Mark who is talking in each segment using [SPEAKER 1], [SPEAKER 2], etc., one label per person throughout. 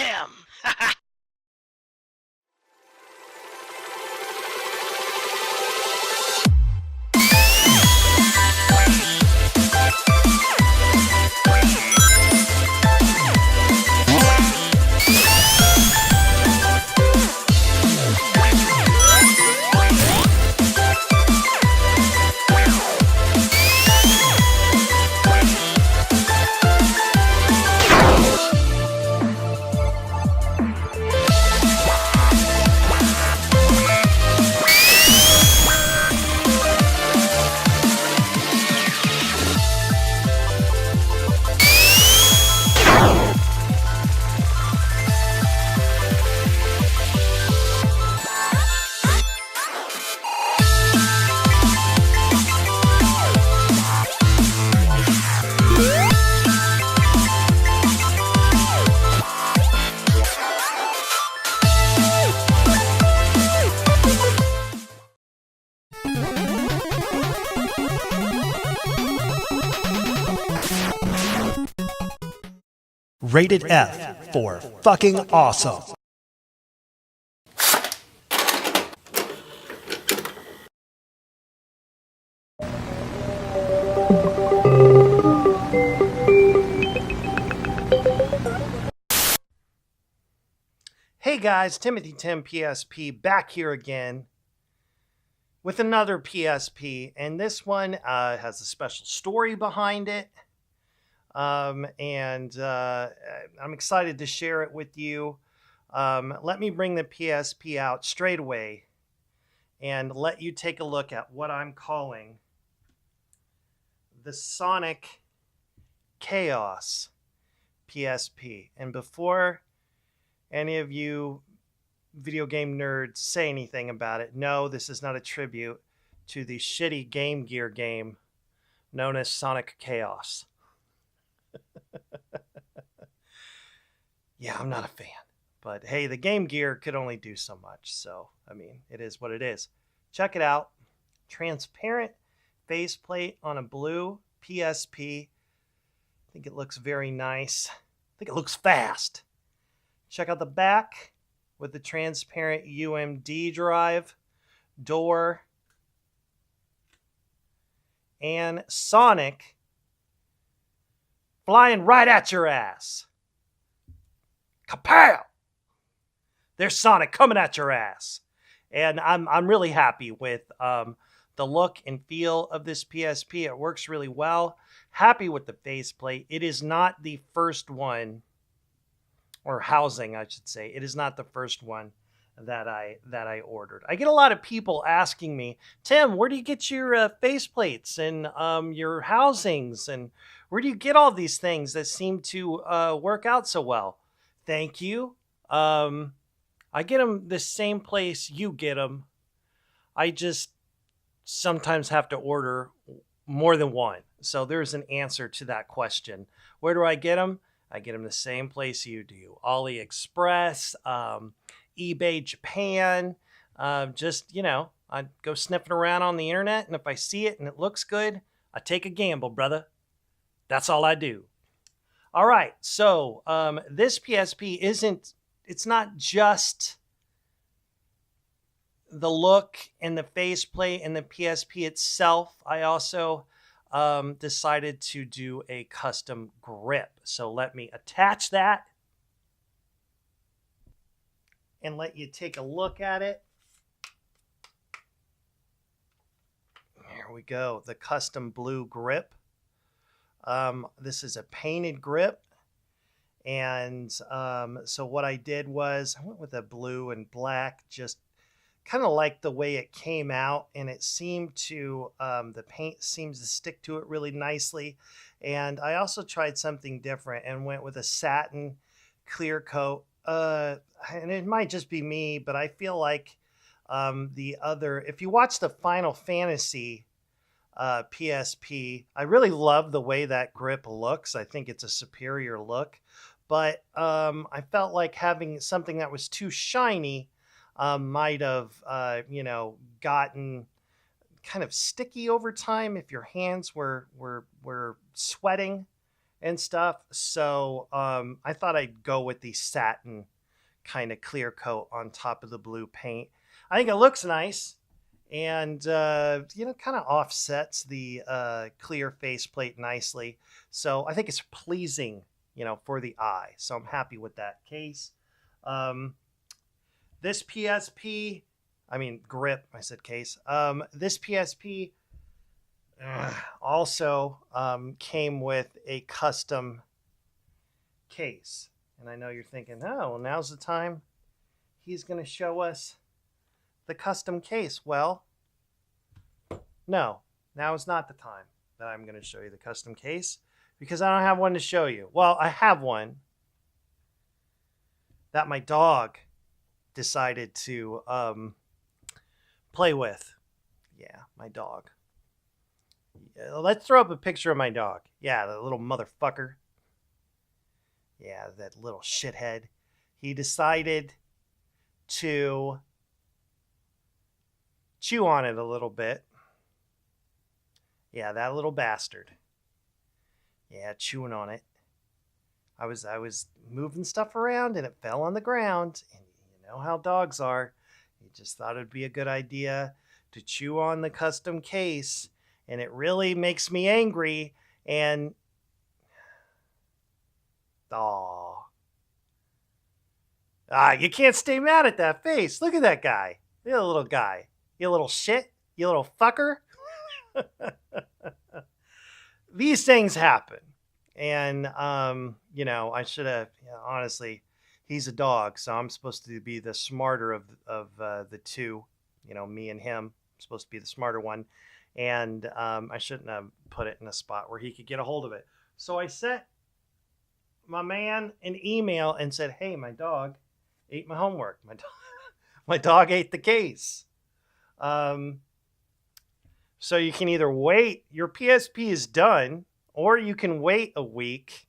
[SPEAKER 1] Tim.
[SPEAKER 2] Rated F for fucking awesome. Hey guys, Timothy Tim PSP back here again with another PSP, and this one has a special story behind it. I'm excited to share it with you. Let me bring the PSP out straight away and let you take a look at what I'm calling the Sonic Chaos PSP. And before any of you video game nerds say anything about it, no, this is not a tribute to the shitty Game Gear game known as Sonic Chaos. Yeah, I'm not a fan. But hey, the Game Gear could only do so much. So, I mean, it is what it is. Check it out. Transparent faceplate on a blue PSP. I think it looks very nice. I think it looks fast. Check out the back with the transparent UMD drive, door, and Sonic flying right at your ass. Kapow! There's Sonic coming at your ass. And I'm really happy with the look and feel of this PSP. It works really well. Happy with the faceplate. It is not the first one, or housing, I should say. It is not the first one that I ordered. I get a lot of people asking me, Tim, where do you get your faceplates and your housings, and where do you get all these things that seem to work out so well? Thank you. I get them the same place you get them. I just sometimes have to order more than one. So there's an answer to that question. Where do I get them? I get them the same place you do. AliExpress, eBay Japan. Just, I go sniffing around on the internet, and if I see it and it looks good, I take a gamble, brother. That's all I do. All right, so this PSP it's not just the look and the faceplate and the PSP itself. I also decided to do a custom grip. So let me attach that and let you take a look at it. Here we go, the custom blue grip. This is a painted grip. And so what I did was I went with a blue and black, just kind of like the way it came out, and it seemed to, the paint seems to stick to it really nicely. And I also tried something different and went with a satin clear coat. And it might just be me, but I feel like if you watch the Final Fantasy PSP, I really love the way that grip looks. I think it's a superior look, but I felt like having something that was too shiny might have, gotten kind of sticky over time if your hands were sweating and stuff. So I thought I'd go with the satin kind of clear coat on top of the blue paint. I think it looks nice, and kind of offsets the clear faceplate nicely. So I think it's pleasing, for the eye. So I'm happy with that case. This PSP, I mean grip, I said case. This PSP also came with a custom case. And I know you're thinking, oh, well, now's the time he's going to show us the custom case. Well, no, now is not the time that I'm going to show you the custom case because I don't have one to show you. Well, I have one that my dog decided to play with. Yeah, my dog. Let's throw up a picture of my dog. Yeah, the little motherfucker. Yeah, that little shithead. He decided to chew on it a little bit. Yeah, that little bastard. Yeah, chewing on it. I was moving stuff around and it fell on the ground. And you know how dogs are. He just thought it'd be a good idea to chew on the custom case. And it really makes me angry. And you can't stay mad at that face. Look at that guy. Look at the little guy. You little shit. You little fucker. These things happen. And, I should have, honestly, he's a dog. So I'm supposed to be the smarter of the two, me and him. I'm supposed to be the smarter one. And I shouldn't have put it in a spot where he could get a hold of it. So I sent my man an email and said, hey, my dog ate my homework. My dog ate the case. So you can either wait, your PSP is done, or you can wait a week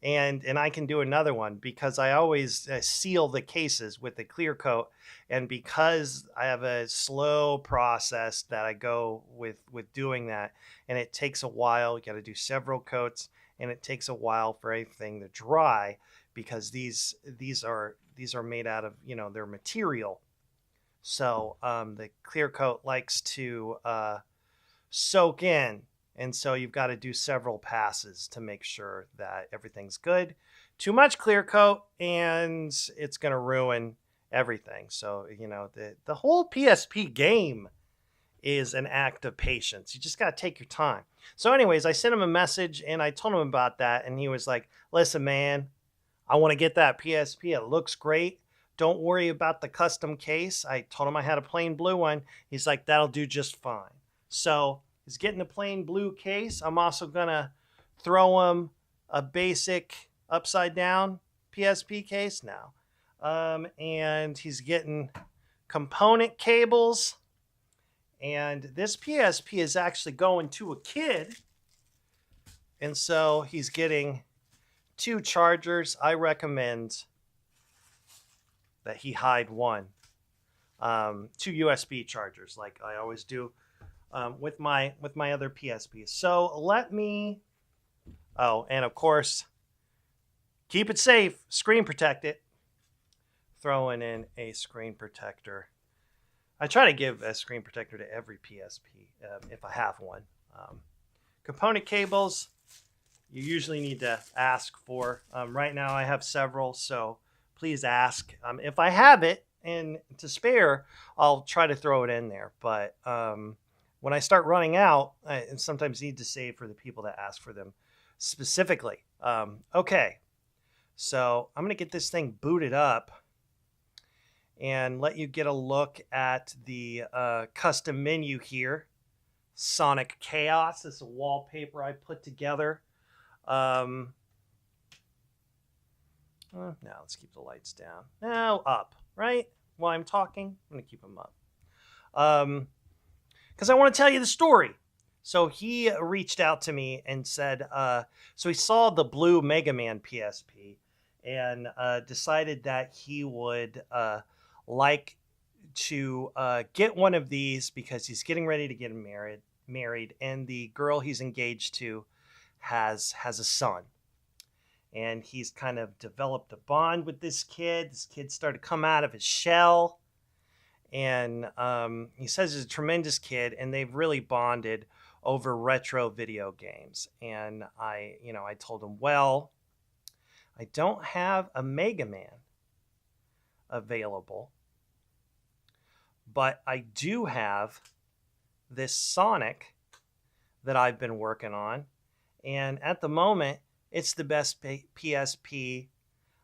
[SPEAKER 2] and I can do another one because I always seal the cases with a clear coat. And because I have a slow process that I go with doing that, and it takes a while, you got to do several coats, and it takes a while for everything to dry because these are made out of, their material. So the clear coat likes to soak in. And so you've got to do several passes to make sure that everything's good. Too much clear coat and it's going to ruin everything. So, the whole PSP game is an act of patience. You just got to take your time. So anyways, I sent him a message and I told him about that. And he was like, listen, man, I want to get that PSP. It looks great. Don't worry about the custom case. I told him I had a plain blue one. He's like, that'll do just fine. So he's getting a plain blue case. I'm also going to throw him a basic upside down PSP case now. And he's getting component cables. And this PSP is actually going to a kid. And so he's getting 2 chargers. I recommend that he hide one. 2 USB chargers like I always do with my other PSPs. So let me, and of course, keep it safe, screen protect it. Throwing in a screen protector. I try to give a screen protector to every PSP if I have one. Component cables, you usually need to ask for. Right now I have several, so please ask. If I have it and to spare, I'll try to throw it in there. But when I start running out, I sometimes need to save for the people that ask for them specifically. Okay, so I'm going to get this thing booted up and let you get a look at the custom menu here. Sonic Chaos. This is a wallpaper I put together. Now let's keep the lights down. Now up, right? While I'm talking, I'm going to keep them up. Because I want to tell you the story. So he reached out to me and said, so he saw the blue Mega Man PSP and decided that he would like to get one of these because he's getting ready to get married, and the girl he's engaged to has a son, and he's kind of developed a bond with this kid. This kid started to come out of his shell, and he says he's a tremendous kid, and they've really bonded over retro video games. And I told him, well, I don't have a Mega Man available, but I do have this Sonic that I've been working on, and at the moment, it's the best PSP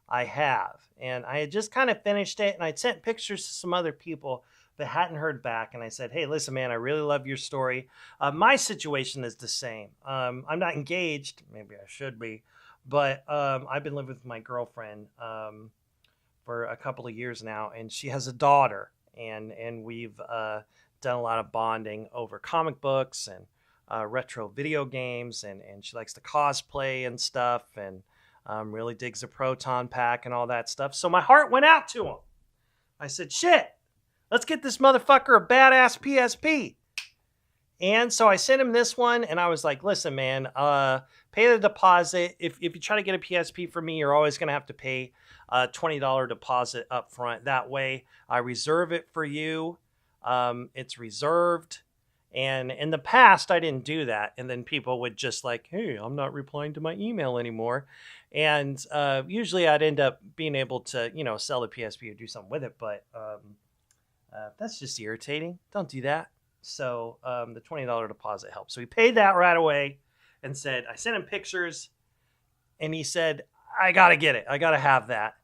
[SPEAKER 2] I have. And I had just kind of finished it, and I'd sent pictures to some other people but hadn't heard back. And I said, hey, listen, man, I really love your story. My situation is the same. I'm not engaged. Maybe I should be. But I've been living with my girlfriend for a couple of years now, and she has a daughter. And we've done a lot of bonding over comic books and retro video games. And she likes to cosplay and stuff, and really digs the Proton Pack and all that stuff. So my heart went out to him. I said, shit, let's get this motherfucker a badass PSP. And so I sent him this one, and I was like, listen, man, pay the deposit. If you try to get a PSP for me, you're always going to have to pay a $20 deposit up front. That way, I reserve it for you. It's reserved. And in the past, I didn't do that. And then people would just like, hey, I'm not replying to my email anymore. And usually I'd end up being able to, sell the PSP or do something with it. But that's just irritating. Don't do that. So the $20 deposit helped. So he paid that right away and said, I sent him pictures. And he said, I got to get it. I got to have that.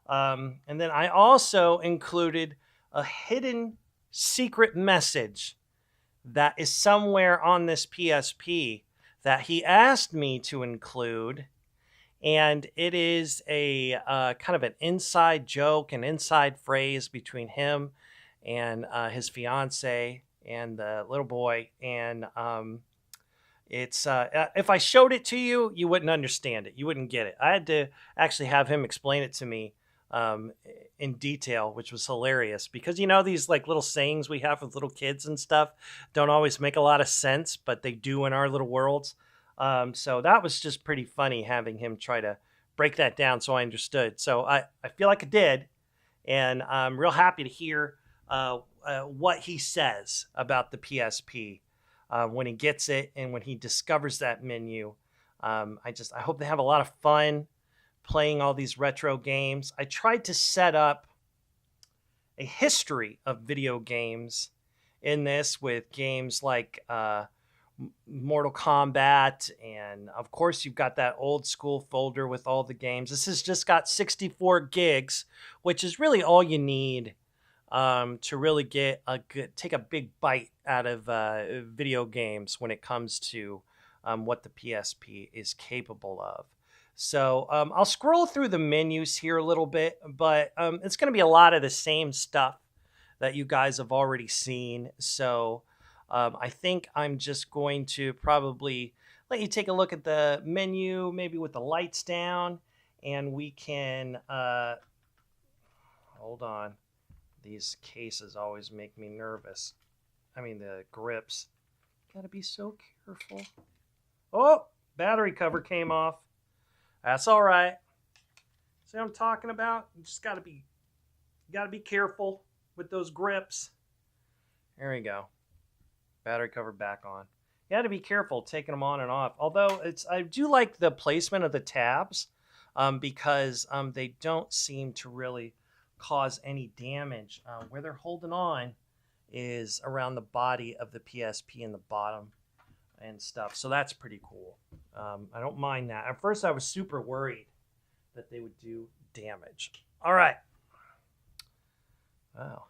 [SPEAKER 2] And then I also included a hidden secret message that is somewhere on this PSP that he asked me to include. And it is a kind of an inside joke, an inside phrase between him and his fiance and the little boy. And it's if I showed it to you, you wouldn't understand it. You wouldn't get it. I had to actually have him explain it to me in detail, which was hilarious because, these like little sayings we have with little kids and stuff don't always make a lot of sense, but they do in our little worlds. So that was just pretty funny having him try to break that down so I understood. So I feel like I did, and I'm real happy to hear what he says about the PSP when he gets it and when he discovers that menu. I hope they have a lot of fun playing all these retro games. I tried to set up a history of video games in this with games like Mortal Kombat, and of course you've got that old school folder with all the games. This has just got 64 gigs, which is really all you need to really take a big bite out of video games when it comes to what the PSP is capable of. So I'll scroll through the menus here a little bit, but it's going to be a lot of the same stuff that you guys have already seen. So I think I'm just going to probably let you take a look at the menu, maybe with the lights down, and we can, hold on. These cases always make me nervous. I mean, the grips. Gotta be so careful. Oh, battery cover came off. That's all right. See what I'm talking about? You just gotta be careful with those grips. There we go. Battery cover back on. You had to be careful taking them on and off. Although I do like the placement of the tabs because they don't seem to really cause any damage. Where they're holding on is around the body of the PSP in the bottom and stuff. So that's pretty cool. I don't mind that. At first I was super worried that they would do damage. All right. Wow.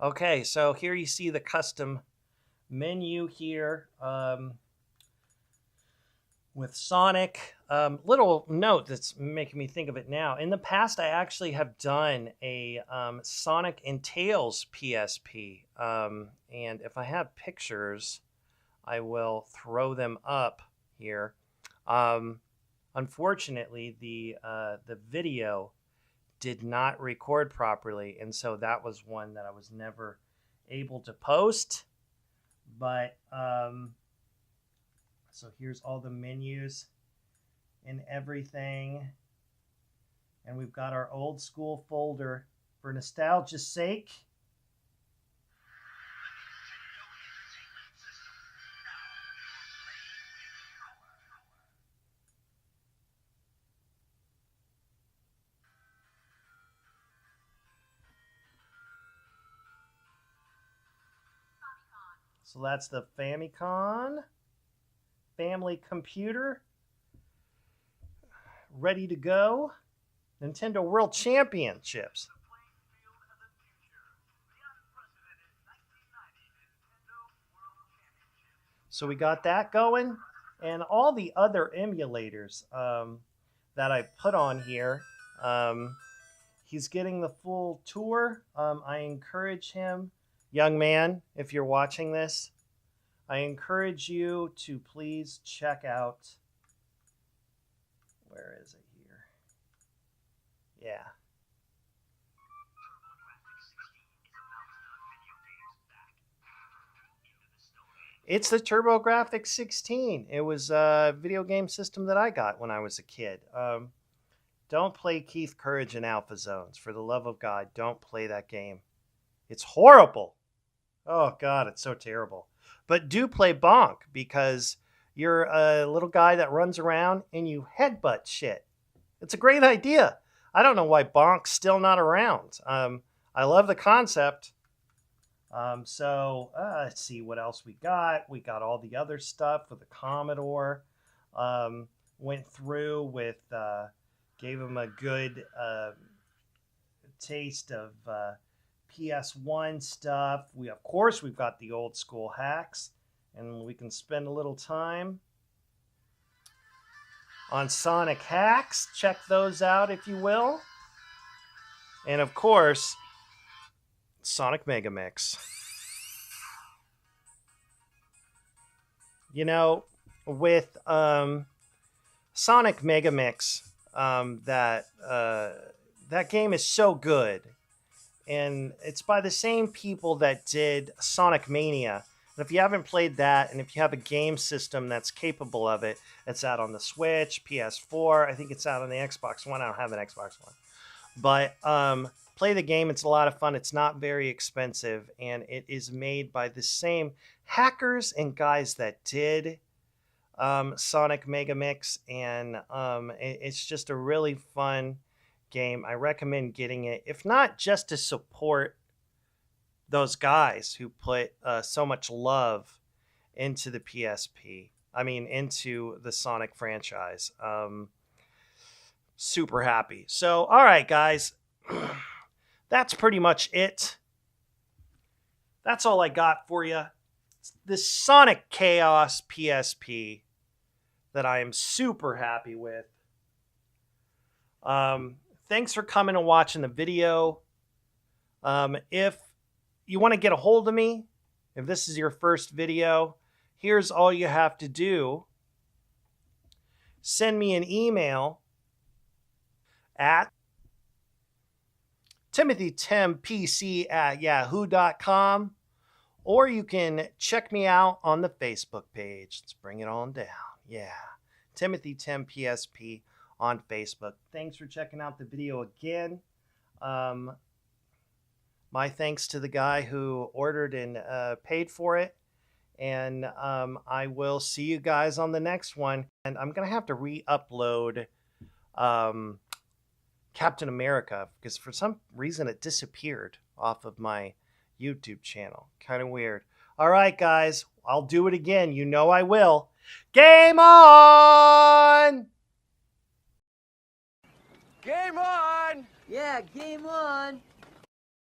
[SPEAKER 2] Okay, so here you see the custom menu here with Sonic. Little note that's making me think of it now. In the past, I actually have done a Sonic and Tails PSP. And if I have pictures, I will throw them up here. Unfortunately, the video did not record properly, and so that was one that I was never able to post. But So here's all the menus and everything. And we've got our old school folder for nostalgia's sake. So that's the Famicom family computer. Ready to go. Nintendo World Championships. So we got that going. And all the other emulators that I put on here. He's getting the full tour. I encourage him, young man, if you're watching this, I encourage you to please check out, where is it here? Yeah. It's the TurboGrafx 16. It was a video game system that I got when I was a kid. Don't play Keith Courage in Alpha Zones. For the love of God, don't play that game. It's horrible. Oh, God, it's so terrible. But do play Bonk, because you're a little guy that runs around and you headbutt shit. It's a great idea. I don't know why Bonk's still not around. I love the concept. Let's see what else we got. We got all the other stuff with the Commodore. Went through with... gave him a good taste of PS1 stuff. Of course, we've got the old school hacks, and we can spend a little time on Sonic hacks. Check those out, if you will. And of course, Sonic Mega Mix. You know, with Sonic Mega Mix, that game is so good, and it's by the same people that did Sonic Mania. And if you haven't played that, and if you have a game system that's capable of it, it's out on the Switch, PS4. I think it's out on the Xbox One. I don't have an Xbox One, but play the game. It's a lot of fun. It's not very expensive, and it is made by the same hackers and guys that did Sonic Mega Mix, and it's just a really fun game. I recommend getting it, if not just to support those guys who put so much love into the PSP. I mean, into the Sonic franchise. Super happy. So, all right, guys. That's pretty much it. That's all I got for you. This Sonic Chaos PSP that I am super happy with. Thanks for coming and watching the video. If you want to get a hold of me, if this is your first video, here's all you have to do. Send me an email at timothytimpc@yahoo.com, or you can check me out on the Facebook page. Let's bring it on down. Yeah, Timothy Tim PSP on Facebook. Thanks for checking out the video again. My thanks to the guy who ordered and paid for it. And I will see you guys on the next one. And I'm going to have to re-upload Captain America, because for some reason it disappeared off of my YouTube channel. Kind of weird. All right, guys, I'll do it again. You know I will. Game on!
[SPEAKER 1] Game on!
[SPEAKER 3] Yeah, game on!